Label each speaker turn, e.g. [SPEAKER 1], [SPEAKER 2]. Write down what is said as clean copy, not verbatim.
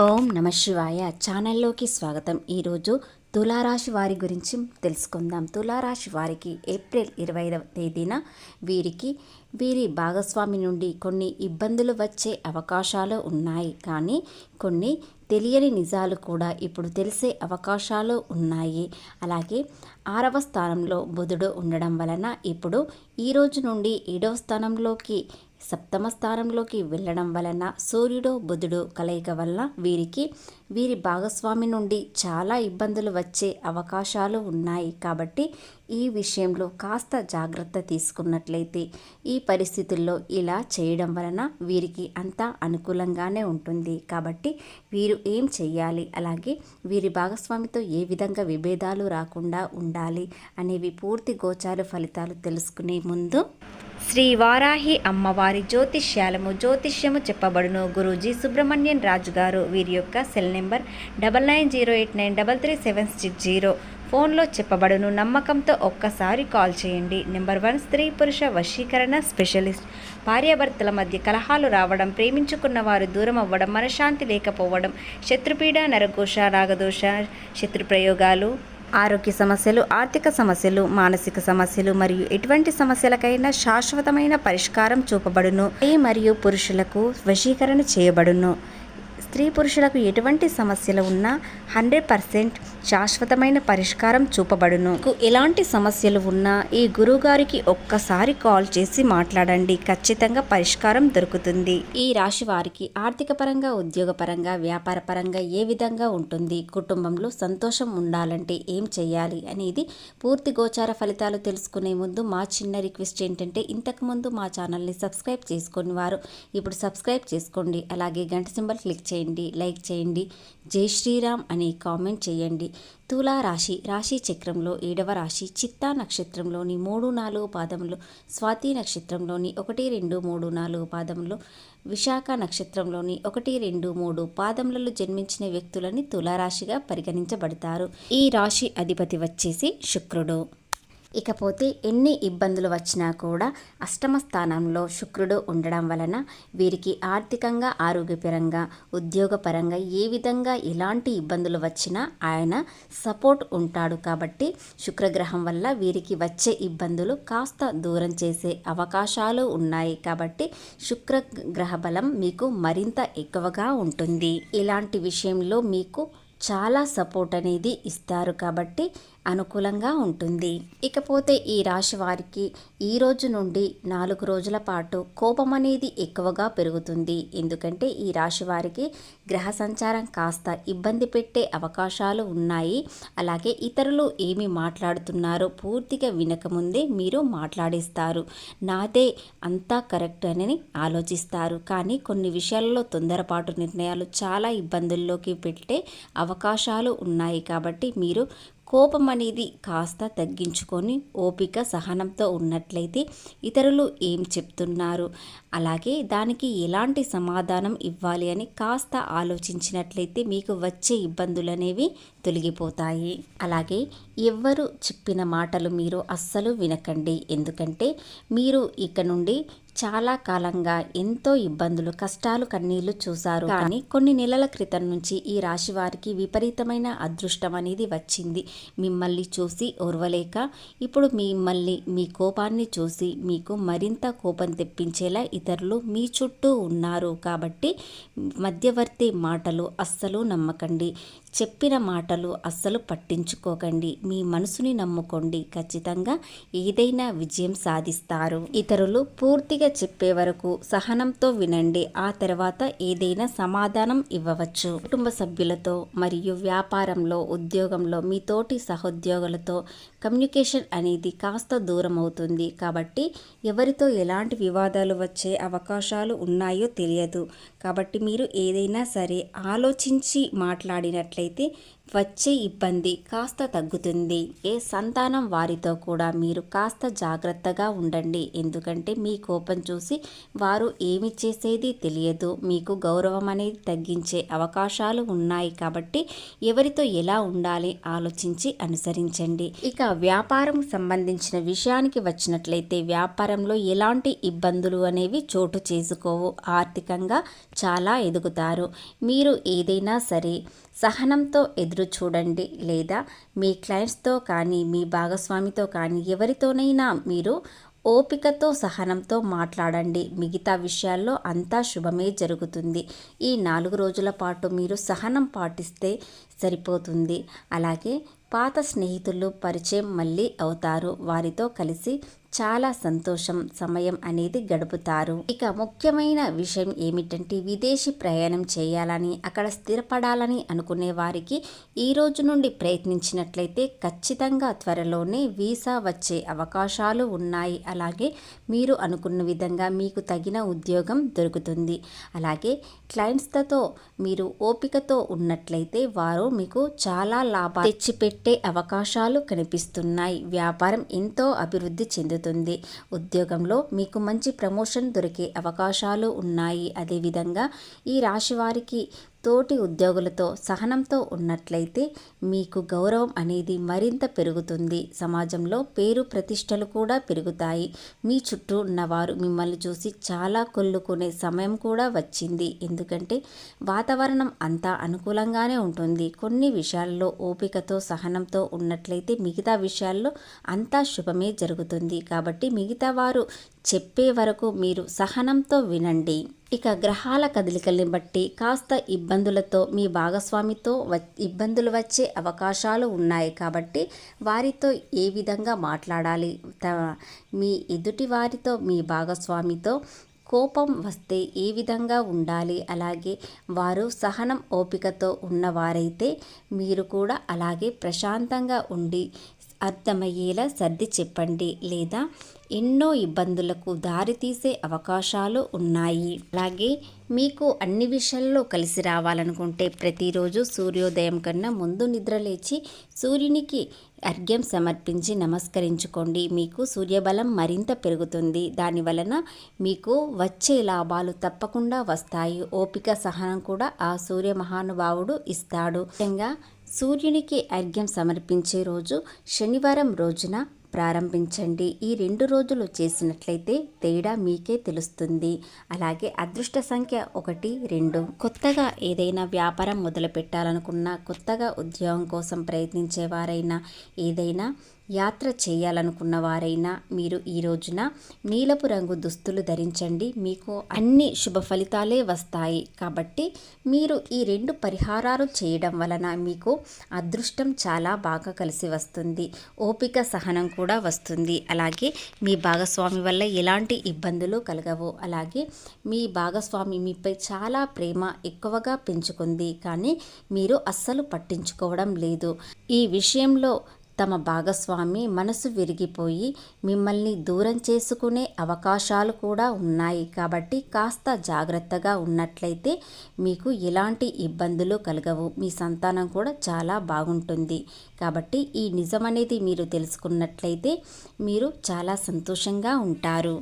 [SPEAKER 1] ఓం నమ శివాయ ఛానల్లోకి స్వాగతం. ఈరోజు తులారాశి వారి గురించి తెలుసుకుందాం. తులారాశి వారికి ఏప్రిల్ 25వ తేదీన వీరి భాగస్వామి నుండి కొన్ని ఇబ్బందులు వచ్చే అవకాశాలు ఉన్నాయి. కానీ కొన్ని తెలియని నిజాలు కూడా ఇప్పుడు తెలిసే అవకాశాలు ఉన్నాయి. అలాగే 6వ స్థానంలో బుధుడు ఉండడం వలన ఇప్పుడు ఈ రోజు నుండి 7వ స్థానంలోకి సప్తమ స్థానంలోకి వెళ్ళడం వలన సూర్యుడు బుధుడు కలయిక వలన వీరి భాగస్వామి నుండి చాలా ఇబ్బందులు వచ్చే అవకాశాలు ఉన్నాయి. కాబట్టి ఈ విషయంలో కాస్త జాగ్రత్త తీసుకున్నట్లయితే ఈ పరిస్థితుల్లో ఇలా చేయడం వలన వీరికి అంతా అనుకూలంగానే ఉంటుంది. కాబట్టి వీరు ఏం చెయ్యాలి, అలాగే వీరి భాగస్వామితో ఏ విధంగా విభేదాలు రాకుండా ఉండాలి అనేవి పూర్తి గోచార ఫలితాలు తెలుసుకునే ముందు శ్రీ వారాహి అమ్మవారి జ్యోతిష్యము చెప్పబడును. గురూజీ సుబ్రహ్మణ్యం రాజు గారు. వీరి యొక్క సెల్ నెంబర్ 9908933760. ఫోన్లో చెప్పబడును. నమ్మకంతో ఒక్కసారి కాల్ చేయండి. నెంబర్ 1, స్త్రీ పురుష వశీకరణ స్పెషలిస్ట్. భార్యాభర్తల మధ్య కలహాలు రావడం, ప్రేమించుకున్న వారు దూరం అవ్వడం, మనశ్శాంతి లేకపోవడం, శత్రుపీడ, నరఘోష, రాగదోష, శత్రుప్రయోగాలు, ఆరోగ్య సమస్యలు, ఆర్థిక సమస్యలు, మానసిక సమస్యలు మరియు ఎటువంటి సమస్యలకైనా శాశ్వతమైన పరిష్కారం చూపబడును. మరియు పురుషులకు వశీకరణ చేయబడును. స్త్రీ పురుషులకు ఎటువంటి సమస్యలు ఉన్నా 100% శాశ్వతమైన పరిష్కారం చూపబడును. ఎలాంటి సమస్యలు ఉన్నా ఈ గురువుగారికి ఒక్కసారి కాల్ చేసి మాట్లాడండి, ఖచ్చితంగా పరిష్కారం దొరుకుతుంది. ఈ రాశి వారికి ఆర్థిక పరంగా, ఉద్యోగపరంగా, వ్యాపార పరంగా ఏ విధంగా ఉంటుంది, కుటుంబంలో సంతోషం ఉండాలంటే ఏం చేయాలి అనేది పూర్తి గోచార ఫలితాలు తెలుసుకునే ముందు మా చిన్న రిక్వెస్ట్ ఏంటంటే, ఇంతకుముందు మా ఛానల్ని సబ్స్క్రైబ్ చేసుకుని వారు ఇప్పుడు సబ్స్క్రైబ్ చేసుకోండి. అలాగే గంట సింబల్ క్లిక్ చేయండి, లైక్ చేయండి, జై శ్రీరామ్ అని కామెంట్ చేయండి. తులా రాశి చక్రంలో 7వ రాశి. చిత్తా నక్షత్రంలోని 3, 4 పాదములు, స్వాతి నక్షత్రంలోని 1, 2, 3, 4 పాదములు, విశాఖ నక్షత్రంలోని 1, 2, 3 పాదములలో జన్మించిన వ్యక్తులని తులారాశిగా పరిగణించబడతారు. ఈ రాశి అధిపతి వచ్చేసి శుక్రుడు. ఇకపోతే ఎన్ని ఇబ్బందులు వచ్చినా కూడా అష్టమ స్థానంలో శుక్రుడు ఉండడం వలన వీరికి ఆర్థికంగా, ఆరోగ్యపరంగా, ఉద్యోగపరంగా ఏ విధంగా ఎలాంటి ఇబ్బందులు వచ్చినా ఆయన సపోర్ట్ ఉంటాడు. కాబట్టి శుక్రగ్రహం వల్ల వీరికి వచ్చే ఇబ్బందులు కాస్త దూరం చేసే అవకాశాలు ఉన్నాయి. కాబట్టి శుక్రగ్రహ బలం మీకు మరింత ఎక్కువగా ఉంటుంది. ఇలాంటి విషయంలో మీకు చాలా సపోర్ట్ అనేది ఇస్తారు. కాబట్టి అనుకూలంగా ఉంటుంది. ఇకపోతే ఈ రాశి వారికి ఈ రోజు నుండి 4 రోజుల పాటు కోపం అనేది ఎక్కువగా పెరుగుతుంది. ఎందుకంటే ఈ రాశి వారికి గ్రహ సంచారం కాస్త ఇబ్బంది పెట్టే అవకాశాలు ఉన్నాయి. అలాగే ఇతరులు ఏమి మాట్లాడుతున్నారో పూర్తిగా వినకముందే మీరు మాట్లాడేస్తారు. నాదే అంతా కరెక్ట్ అని ఆలోచిస్తారు. కానీ కొన్ని విషయాల్లో తొందరపాటు నిర్ణయాలు చాలా ఇబ్బందుల్లోకి పెట్టే అవకాశాలు ఉన్నాయి. కాబట్టి మీరు కోపం అనేది కాస్త తగ్గించుకొని ఓపిక, సహనంతో ఉన్నట్లయితే ఇతరులు ఏం చెప్తున్నారు, అలాగే దానికి ఎలాంటి సమాధానం ఇవ్వాలి అని కాస్త ఆలోచించినట్లయితే మీకు వచ్చే ఇబ్బందులు అనేవి తొలగిపోతాయి. అలాగే ఎవ్వరు చెప్పిన మాటలు మీరు అస్సలు వినకండి. ఎందుకంటే మీరు ఇక నుండి చాలా కాలంగా ఎంతో ఇబ్బందులు, కష్టాలు, కన్నీళ్లు చూశారు. కానీ కొన్ని నెలల క్రితం నుంచి ఈ రాశి వారికి విపరీతమైన అదృష్టం అనేది వచ్చింది. మిమ్మల్ని చూసి ఓర్వలేక ఇప్పుడు మీ కోపాన్ని చూసి మీకు మరింత కోపం తెప్పించేలా ఇతరులు మీ చుట్టూ ఉన్నారు. కాబట్టి మధ్యవర్తి మాటలు అస్సలు నమ్మకండి. చెప్పిన మాటలు అస్సలు పట్టించుకోకండి. మీ మనసుని నమ్ముకోండి. ఖచ్చితంగా ఏదైనా విజయం సాధిస్తారు. ఇతరులు పూర్తిగా చెప్పే వరకు సహనంతో వినండి. ఆ తర్వాత ఏదైనా సమాధానం ఇవ్వవచ్చు. కుటుంబ సభ్యులతో మరియు వ్యాపారంలో, ఉద్యోగంలో మీ తోటి సహోద్యోగులతో కమ్యూనికేషన్ అనేది కాస్త దూరం అవుతుంది. కాబట్టి ఎవరితో ఎలాంటి వివాదాలు వచ్చే అవకాశాలు ఉన్నాయో తెలియదు. కాబట్టి మీరు ఏదైనా సరే ఆలోచించి మాట్లాడినట్లయితే వచ్చే ఇబ్బంది కాస్త తగ్గుతుంది. ఏ సంతానం వారితో కూడా మీరు కాస్త జాగ్రత్తగా ఉండండి. ఎందుకంటే మీ కోపం చూసి వారు ఏమి చేసేది తెలియదు. మీకు గౌరవం అనేది తగ్గించే అవకాశాలు ఉన్నాయి కాబట్టి ఎవరితో ఎలా ఉండాలి ఆలోచించి అనుసరించండి. ఇక వ్యాపారం సంబంధించిన విషయానికి వచ్చినట్లయితే వ్యాపారంలో ఎలాంటి ఇబ్బందులు అనేవి చోటు చేసుకోవు. ఆర్థికంగా చాలా ఎదుగుతారు. మీరు ఏదైనా సరే సహనంతో ఎదురు చూడండి, లేదా మీ క్లయింట్స్తో కానీ మీ భాగస్వామితో కానీ ఎవరితోనైనా మీరు ఓపికతో సహనంతో మాట్లాడండి. మిగతా విషయాల్లో అంతా శుభమే జరుగుతుంది. ఈ 4 రోజుల పాటు మీరు సహనం పాటిస్తే సరిపోతుంది. అలాగే పాత స్నేహితులు పరిచయం మళ్ళీ అవుతారు. వారితో కలిసి చాలా సమయం అనేది గడుపుతారు. ఇక ముఖ్యమైన విషయం ఏమిటంటే విదేశీ ప్రయాణం చేయాలని, అక్కడ స్థిరపడాలని అనుకునే వారికి ఈ రోజు నుండి ప్రయత్నించినట్లయితే ఖచ్చితంగా త్వరలోనే వీసా వచ్చే అవకాశాలు ఉన్నాయి. అలాగే మీరు అనుకున్న విధంగా మీకు తగిన ఉద్యోగం దొరుకుతుంది. అలాగే క్లయింట్స్తో మీరు ఓపికతో ఉన్నట్లయితే వారు మీకు చాలా లాభాలు తెచ్చిపెట్టే అవకాశాలు కనిపిస్తున్నాయి. వ్యాపారం ఎంతో అభివృద్ధి చెందుతుంది. ఉద్యోగంలో మీకు మంచి ప్రమోషన్ దొరికే అవకాశాలు ఉన్నాయి. అదేవిధంగా ఈ రాశి వారికి తోటి ఉద్యోగులతో సహనంతో ఉన్నట్లయితే మీకు గౌరవం అనేది మరింత పెరుగుతుంది. సమాజంలో పేరు ప్రతిష్టలు కూడా పెరుగుతాయి. మీ చుట్టూ ఉన్నవారు మిమ్మల్ని చూసి చాలా కొల్లుకునే సమయం కూడా వచ్చింది. ఎందుకంటే వాతావరణం అంతా అనుకూలంగానే ఉంటుంది. కొన్ని విషయాల్లో ఓపికతో సహనంతో ఉన్నట్లయితే మిగతా విషయాల్లో అంతా శుభమే జరుగుతుంది. కాబట్టి మిగతా వారు చెప్పే వరకు మీరు సహనంతో వినండి. ఇక గ్రహాల కదలికల్ని బట్టి కాస్త ఇబ్బందులతో మీ భాగస్వామితో ఇబ్బందులు వచ్చే అవకాశాలు ఉన్నాయి. కాబట్టి వారితో ఏ విధంగా మాట్లాడాలి, మీ ఎదుటి వారితో మీ భాగస్వామితో కోపం వస్తే ఏ విధంగా ఉండాలి, అలాగే వారు సహనం ఓపికతో ఉన్నవారైతే మీరు కూడా అలాగే ప్రశాంతంగా ఉండి అర్థమయ్యేలా సర్ది చెప్పండి, లేదా ఎన్నో ఇబ్బందులకు దారితీసే అవకాశాలు ఉన్నాయి. అలాగే మీకు అన్ని విషయాల్లో కలిసి రావాలనుకుంటే ప్రతిరోజు సూర్యోదయం కన్నా ముందు నిద్రలేచి సూర్యునికి అర్ఘ్యం సమర్పించి నమస్కరించుకోండి. మీకు సూర్యబలం మరింత పెరుగుతుంది. దాని వలన మీకు వచ్చే లాభాలు తప్పకుండా వస్తాయి. ఓపిక సహనం కూడా ఆ సూర్య మహానుభావుడు ఇస్తాడు. ముఖ్యంగా సూర్యునికి అర్ఘ్యం సమర్పించే రోజు శనివారం రోజున ప్రారంభించండి. ఈ 2 రోజులు చేసినట్లయితే తేడా మీకే తెలుస్తుంది. అలాగే అదృష్ట సంఖ్య 1, 2. కొత్తగా ఏదైనా వ్యాపారం మొదలు పెట్టాలనుకున్నా, కొత్తగా ఉద్యోగం కోసం ప్రయత్నించేవారైనా, ఏదైనా యాత్ర చేయాలనుకున్న వారైనా మీరు ఈ రోజున నీలపు రంగు దుస్తులు ధరించండి. మీకు అన్ని శుభ ఫలితాలే వస్తాయి. కాబట్టి మీరు ఈ 2 పరిహారాలు చేయడం వలన మీకు అదృష్టం చాలా బాగా కలిసి వస్తుంది. ఓపిక సహనం కూడా వస్తుంది. అలాగే మీ భాగస్వామి వల్ల ఎలాంటి ఇబ్బందులు కలగవు. అలాగే మీ భాగస్వామి మీపై చాలా ప్రేమ ఎక్కువగా పెంచుకుంది, కానీ మీరు అస్సలు పట్టించుకోవడం లేదు. ఈ విషయంలో తమ భాగస్వామి మనసు విరిగిపోయి మిమ్మల్ని దూరం చేసుకునే అవకాశాలు కూడా ఉన్నాయి. కాబట్టి కాస్త జాగ్రత్తగా ఉన్నట్లయితే మీకు ఎలాంటి ఇబ్బందులు కలగవు. మీ సంతానం కూడా చాలా బాగుంటుంది. కాబట్టి ఈ నిజం అనేది మీరు తెలుసుకున్నట్లయితే మీరు చాలా సంతోషంగా ఉంటారు.